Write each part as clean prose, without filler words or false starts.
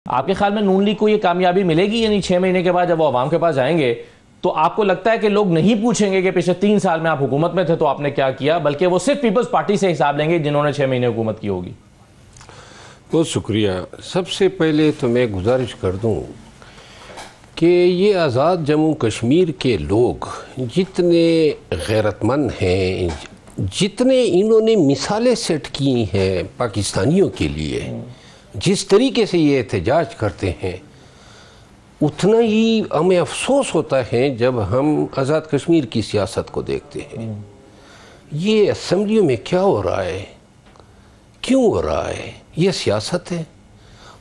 آپ کے خیال میں نون لیگ کو یہ کامیابی ملے گی؟ یعنی 6 مہینے کے بعد جب وہ عوام کے پاس جائیں گے تو آپ کو لگتا ہے کہ لوگ نہیں پوچھیں گے کہ پچھلے 3 سال میں آپ حکومت میں تھے تو آپ نے کیا کیا، بلکہ وہ صرف پیپلز پارٹی سے حساب لیں گے جنہوں نے 6 مہینے حکومت کی ہوگی؟ بہت شکریہ۔ سب سے پہلے تو میں گزارش کر دوں کہ یہ آزاد جموں کشمیر کے لوگ جتنے غیرت مند ہیں، جتنے انہوں نے مثالیں سیٹ کی ہیں پاکستانیوں کے لیے، جس طریقے سے یہ احتجاج کرتے ہیں، اتنا ہی ہمیں افسوس ہوتا ہے جب ہم آزاد کشمیر کی سیاست کو دیکھتے ہیں۔ یہ اسمبلیوں میں کیا ہو رہا ہے، کیوں ہو رہا ہے؟ یہ سیاست ہے۔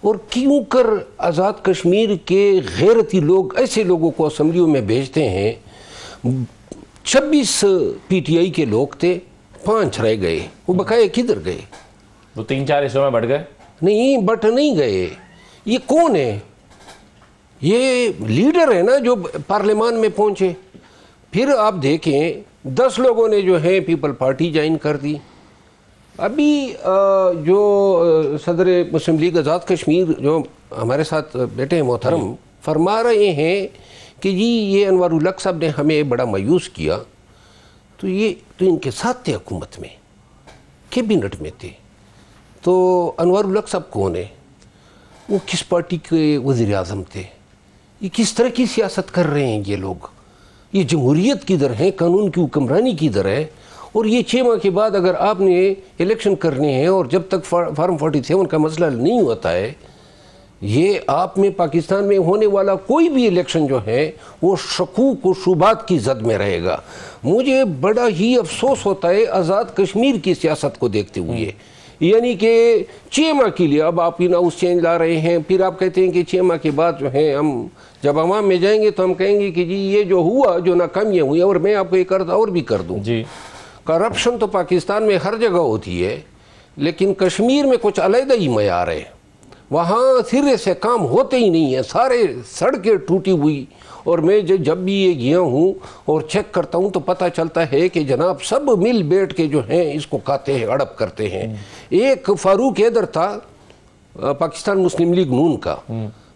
اور کیوں کر آزاد کشمیر کے غیرتی لوگ ایسے لوگوں کو اسمبلیوں میں بھیجتے ہیں؟ 26 پی ٹی آئی کے لوگ تھے، 5 رہ گئے، وہ بقایا کدھر گئے؟ وہ 3-4 حصوں میں بٹ گئے؟ نہیں، بٹ نہیں گئے۔ یہ کون ہے؟ یہ لیڈر ہے نا جو پارلیمان میں پہنچے۔ پھر آپ دیکھیں 10 لوگوں نے جو ہے پیپل پارٹی جوائن کر دی۔ ابھی جو صدر مسلم لیگ آزاد کشمیر جو ہمارے ساتھ بیٹھے ہیں محترم، فرما رہے ہیں کہ جی یہ انوار الحق صاحب نے ہمیں بڑا مایوس کیا۔ تو یہ تو ان کے ساتھ تھے، حکومت میں، کیبنٹ میں تھے۔ تو انوار الحق صاحب کون ہے؟ وہ کس پارٹی کے وزیر اعظم تھے؟ یہ کس طرح کی سیاست کر رہے ہیں یہ لوگ؟ یہ جمہوریت کی در ہے، قانون کی حکمرانی کی در ہے۔ اور یہ 6 ماہ کے بعد اگر آپ نے الیکشن کرنے ہیں اور جب تک فارم 47 کا مسئلہ نہیں ہوتا ہے، یہ آپ میں پاکستان میں ہونے والا کوئی بھی الیکشن جو ہے وہ شکوک و شبہات کی زد میں رہے گا۔ مجھے بڑا ہی افسوس ہوتا ہے آزاد کشمیر کی سیاست کو دیکھتے ہوئے، یعنی کہ 6 ماہ کے لیے اب آپ ہاؤس چینج لا رہے ہیں، پھر آپ کہتے ہیں کہ 6 ماہ کے بعد جو ہے ہم جب عوام میں جائیں گے تو ہم کہیں گے کہ جی یہ جو ہوا، جو ناکامیاں ہوئی، اور میں آپ کو یہ کرتا اور بھی کر دوں۔ جی، کرپشن تو پاکستان میں ہر جگہ ہوتی ہے، لیکن کشمیر میں کچھ علیحدہ ہی معیار ہے۔ وہاں سرے سے کام ہوتے ہی نہیں ہیں، سارے سڑکیں ٹوٹی ہوئی۔ اور میں جب بھی یہ گیا ہوں اور چیک کرتا ہوں تو پتہ چلتا ہے کہ جناب سب مل بیٹھ کے جو ہیں اس کو کھاتے ہیں، ہڑپ کرتے ہیں۔ ایک فاروق حیدر تھا پاکستان مسلم لیگ نون کا،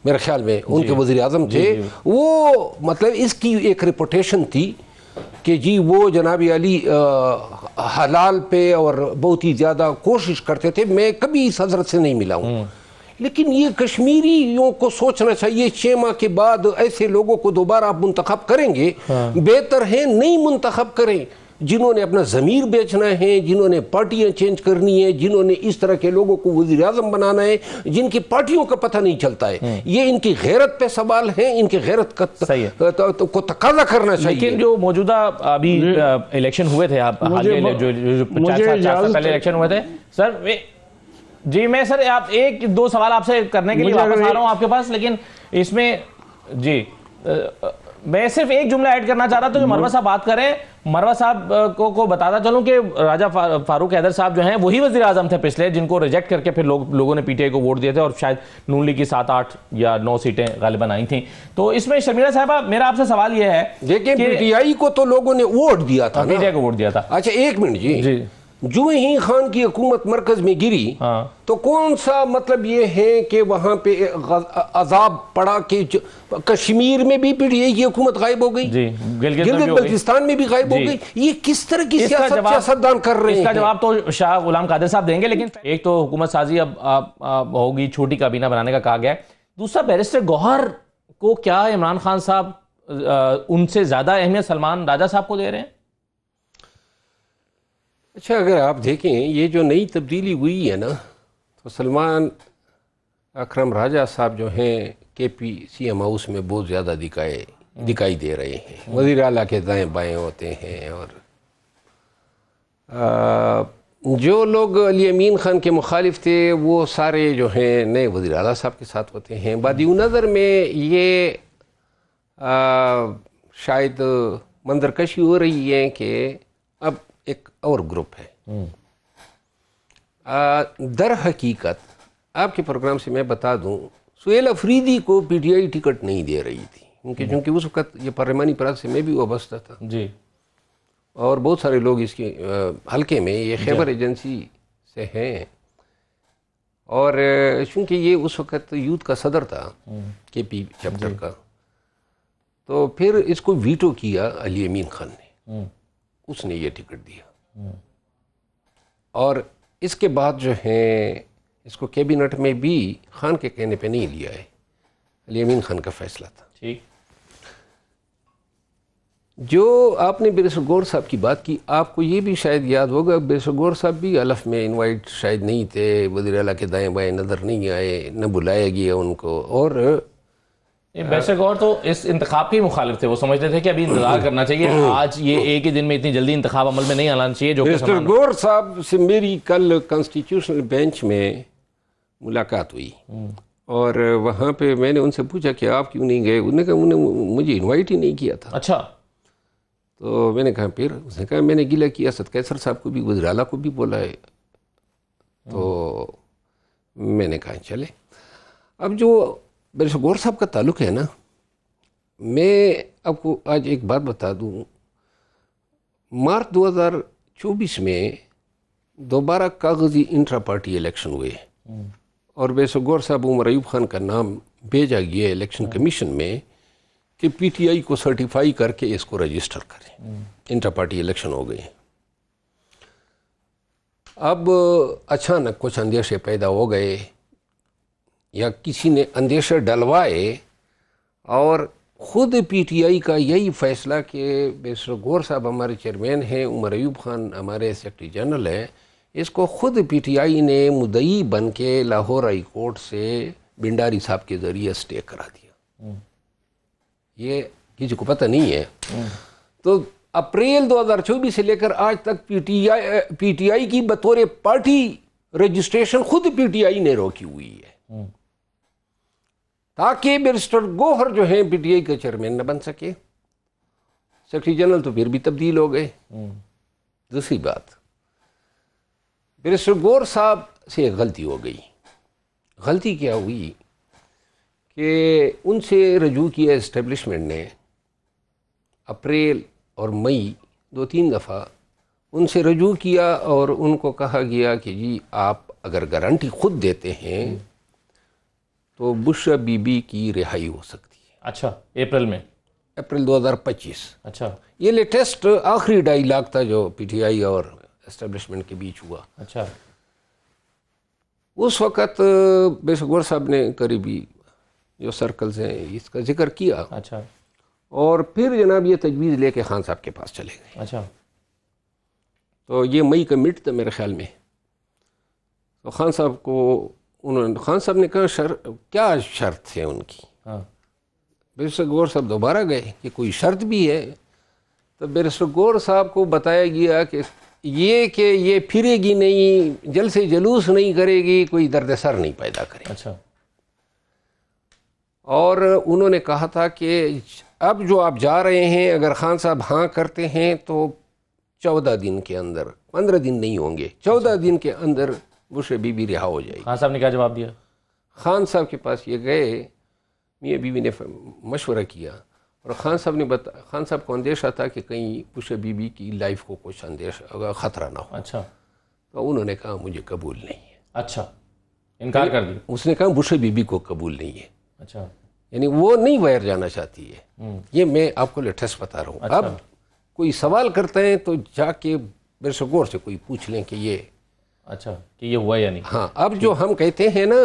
میرے خیال میں ان کے وزیر اعظم تھے۔ وہ مطلب اس کی ایک ریپوٹیشن تھی کہ جی وہ جناب علی حلال پہ اور بہت ہی زیادہ کوشش کرتے تھے۔ میں کبھی اس حضرت سے نہیں ملا ہوں، لیکن یہ کشمیریوں کو سوچنا چاہیے 6 ماہ کے بعد ایسے لوگوں کو دوبارہ آپ منتخب کریں گے، بہتر ہے نہیں منتخب کریں۔ جنہوں نے اپنا ضمیر بیچنا ہے، جنہوں نے پارٹیاں چینج کرنی ہے، جنہوں نے اس طرح کے لوگوں کو وزیر اعظم بنانا ہے، جن کی پارٹیوں کا پتہ نہیں چلتا ہے، یہ ان کی غیرت پہ سوال ہے، ان کی غیرت کو تقاضا کرنا چاہیے۔ لیکن جو موجودہ ابھی الیکشن ہوئے تھے، آپ حال کے جو 4 سال پہلے الیکشن ہوئے تھے سر، جی میں سر آپ 1-2 سوال آپ سے کرنے کے لیے واپس آ رہا ہوں آپ کے پاس، لیکن اس میں جی میں صرف ایک جملہ ایڈ کرنا چاہ رہا تھا جو مروہ صاحب بات کریں۔ مروہ صاحب کو بتاتا چلوں کہ راجہ فاروق حیدر صاحب جو ہیں وہی وزیر اعظم تھے پچھلے، جن کو ریجیکٹ کر کے پھر لوگوں نے پی ٹی آئی کو ووٹ دیے تھے، اور شاید نون لیگ کی 7-8 یا 9 سیٹیں غالباً آئی تھیں۔ تو اس میں شرمیلا صاحبہ میرا آپ سے سوال یہ ہے، لیکن پی ٹی آئی کو تو لوگوں نے ووٹ دیا تھا، پی ٹی آئی کو ووٹ دیا تھا۔ اچھا ایک منٹ جی، جو ہی خان کی حکومت مرکز میں گری تو کون سا مطلب یہ ہے کہ وہاں پہ عذاب پڑا کہ کشمیر میں بھی پی ٹی آئی کی حکومت غائب ہو گئی، گلگت بلتستان میں بھی غائب ہو گئی؟ یہ کس طرح کی سیاستدان کر رہے ہیں؟ اس کا جواب تو شاہ غلام قادر صاحب دیں گے، لیکن ایک تو حکومت سازی اب ہوگی، چھوٹی کابینہ بنانے کا کہا گیا ہے۔ دوسرا بیرسٹر گوہر کو کیا عمران خان صاحب ان سے زیادہ اہمیت سلمان راجہ صاحب کو دے رہے ہیں؟ اچھا اگر آپ دیکھیں یہ جو نئی تبدیلی ہوئی ہے نا، تو سلمان اکرم راجہ صاحب جو ہیں کے پی سی ایم ہاؤس میں بہت زیادہ دکھائی دے رہے ہیں، وزیر اعلیٰ کے دائیں بائیں ہوتے ہیں، اور جو لوگ علی امین خان کے مخالف تھے وہ سارے جو ہیں نئے وزیر اعلیٰ صاحب کے ساتھ ہوتے ہیں۔ بادی نظر میں یہ شاید منظرکشی ہو رہی ہے کہ اب ایک اور گروپ ہے۔ در حقیقت آپ کے پروگرام سے میں بتا دوں، سہیل افریدی کو پی ٹی آئی ٹکٹ نہیں دے رہی تھی، چونکہ اس وقت یہ پارلیمانی پراس سے میں بھی وابستہ تھا، جی، اور بہت سارے لوگ اس کے حلقے میں، یہ خیبر ایجنسی سے ہیں۔ اور چونکہ یہ اس وقت یوتھ کا صدر تھا کے پی چیپٹر کا، تو پھر اس کو ویٹو کیا علی امین خان نے، اس نے یہ ٹکٹ دیا، اور اس کے بعد جو ہے اس کو کیبنٹ میں بھی خان کے کہنے پہ نہیں لیا ہے، علی امین خان کا فیصلہ تھا۔ ٹھیک، جو آپ نے بیرسٹر گور صاحب کی بات کی، آپ کو یہ بھی شاید یاد ہوگا بیرسٹر گور صاحب بھی حلف میں انوائٹ شاید نہیں تھے، وزیر اعلیٰ کے دائیں بائیں نظر نہیں آئے، نہ بلایا گیا ان کو، اور بیرسٹر گور تو اس انتخاب کے مخالف تھے، وہ سمجھتے تھے کہ ابھی انتظار کرنا چاہیے، آج یہ ایک ہی دن میں اتنی جلدی انتخاب عمل میں نہیں آنا چاہیے، جو کہ بیرسٹر گور صاحب سے میری کل کانسٹیٹیوشنل بینچ میں ملاقات ہوئی، اور وہاں پہ میں نے ان سے پوچھا کہ آپ کیوں نہیں گئے، انہوں نے کہا انہیں مجھے انوائٹ ہی نہیں کیا تھا۔ اچھا، تو میں نے کہا پھر، اس نے کہا میں نے گلہ کیا اسد قیصر صاحب کو بھی، وزیر اعلیٰ کو بھی بولا ہے، تو میں نے کہا چلے۔ اب جو بیرسٹر گور صاحب کا تعلق ہے نا، میں آپ کو آج ایک بات بتا دوں، مارچ 2024 میں دوبارہ کاغذی انٹرا پارٹی الیکشن ہوئے، اور بیرسٹر گور صاحب عمر ایوب خان کا نام بھیجا گیا الیکشن کمیشن میں کہ پی ٹی آئی کو سرٹیفائی کر کے اس کو رجسٹر کریں، انٹرا پارٹی الیکشن ہو گئے۔ اب اچانک کچھ اندیشے پیدا ہو گئے، یا کسی نے اندیشہ ڈلوائے، اور خود پی ٹی آئی کا یہی فیصلہ کہ بیرسٹر گور صاحب ہمارے چیئرمین ہیں، عمر ایوب خان ہمارے سیکرٹری جنرل ہیں، اس کو خود پی ٹی آئی نے مدعی بن کے لاہور ہائی کورٹ سے بنڈاری صاحب کے ذریعے سٹے کرا دیا، یہ کسی کو پتہ نہیں ہے۔ تو اپریل 2024 سے لے کر آج تک پی ٹی آئی کی بطور پارٹی رجسٹریشن خود پی ٹی آئی نے روکی ہوئی ہے، تاکہ بیرسٹر گوہر جو ہیں پی ٹی آئی کا چیئرمین نہ بن سکے، سیکرٹری جنرل تو پھر بھی تبدیل ہو گئے۔ دوسری بات، بیرسٹر گور صاحب سے ایک غلطی ہو گئی۔ غلطی کیا ہوئی کہ ان سے رجوع کیا اسٹیبلشمنٹ نے، اپریل اور مئی 2-3 دفعہ ان سے رجوع کیا، اور ان کو کہا گیا کہ جی آپ اگر گارنٹی خود دیتے ہیں تو بشرا بی بی کی رہائی ہو سکتی ہے۔ اچھا، اپریل میں، اپریل 2025۔ اچھا یہ لیٹسٹ آخری ڈائیلاگ تھا جو پی ٹی آئی اور اسٹیبلشمنٹ کے بیچ ہوا۔ اچھا، اس وقت بیرسٹر گور صاحب نے قریبی جو سرکلز ہیں اس کا ذکر کیا، اچھا، اور پھر جناب یہ تجویز لے کے خان صاحب کے پاس چلے گئے۔ اچھا، تو یہ مئی کا مڈ تھا میرے خیال میں، تو خان صاحب کو خان صاحب نے کہا کیا شرط ہے ان کی؟ ہاں، بیرسٹر گور صاحب دوبارہ گئے کہ کوئی شرط بھی ہے؟ تو بیرسٹر گور صاحب کو بتایا گیا کہ یہ پھرے گی نہیں، جل سے جلوس نہیں کرے گی، کوئی درد سر نہیں پیدا کرے۔ اچھا، اور انہوں نے کہا تھا کہ اب جو آپ جا رہے ہیں اگر خان صاحب ہاں کرتے ہیں تو 14 دن کے اندر، 15 دن نہیں ہوں گے، 14 دن کے اندر بشرا بی بی رہا ہو جائے گی۔ خان صاحب نے کیا جواب دیا؟ خان صاحب کے پاس یہ گئے، میاں بیوی نے مشورہ کیا، اور خان صاحب کو اندیشہ تھا کہ کہیں بشرا بی بی کی لائف کو کچھ اندیشہ خطرہ نہ ہو۔ اچھا، تو انہوں نے کہا مجھے قبول نہیں ہے۔ اچھا، انکار کر دی؟ اس نے کہا بشرا بی بی کو قبول نہیں ہے، اچھا، یعنی وہ نہیں باہر جانا چاہتی ہے۔ یہ میں آپ کو لیٹسٹ بتا رہا ہوں۔ اب کوئی سوال کرتے ہیں تو جا کے بیرسٹر گور سے کوئی پوچھ لیں کہ یہ، اچھا، کہ یہ ہوا یا نہیں۔ ہاں، اب جو ہم کہتے ہیں نا،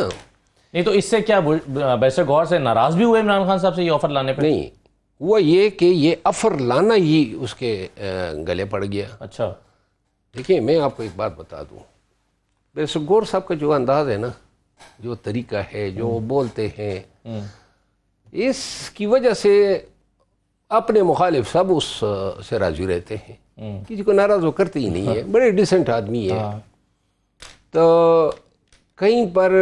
نہیں تو اس سے کیا بیرسٹر گور سے ناراض بھی ہوئے عمران خان صاحب سے یہ آفر لانے پہ؟ نہیں، وہ یہ کہ یہ آفر لانا ہی اس کے گلے پڑ گیا۔ اچھا، دیکھیں میں آپ کو ایک بات بتا دوں، بیرسٹر گور صاحب کا جو انداز ہے نا، جو طریقہ ہے، جو وہ بولتے ہیں، اس کی وجہ سے اپنے مخالف سب اس سے راضی رہتے ہیں، کسی کو ناراض وہ کرتے ہی نہیں ہے، بڑے ڈیسنٹ آدمی ہے۔ تو کہیں پر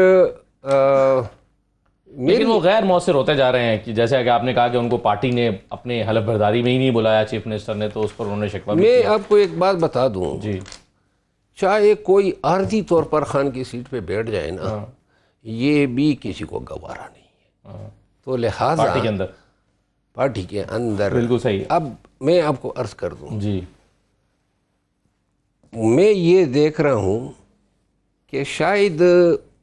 لیکن وہ غیر مؤثر ہوتے جا رہے ہیں، کہ جیسے کہ آپ نے کہا کہ ان کو پارٹی نے اپنے حلف برداری میں ہی نہیں بلایا چیف منسٹر نے، تو اس پر انہوں نے شکوہ بھی میں کیا۔ آپ کو ایک بات بتا دوں، جی، چاہے کوئی عارضی طور پر خان کی سیٹ پہ بیٹھ جائے نا، یہ بھی کسی کو گوارا نہیں ہے، تو لہٰذا پارٹی کے اندر بالکل صحیح ہے۔ اب میں آپ کو عرض کر دوں، جی، میں یہ دیکھ رہا ہوں کہ شاید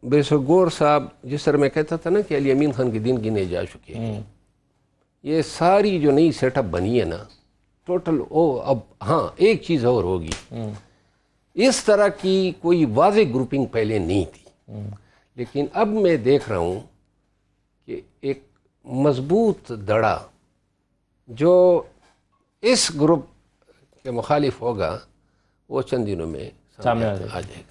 بیسر گور صاحب جس طرح میں کہتا تھا نا کہ علی امین خان کے دن گنے جا چکے ہیں، یہ ساری جو نئی سیٹ اپ بنی ہے نا ٹوٹل اب ہاں ایک چیز اور ہوگی، اس طرح کی کوئی واضح گروپنگ پہلے نہیں تھی، لیکن اب میں دیکھ رہا ہوں کہ ایک مضبوط دڑا جو اس گروپ کے مخالف ہوگا وہ چند دنوں میں سامنے آ جائے گا۔ صحیح۔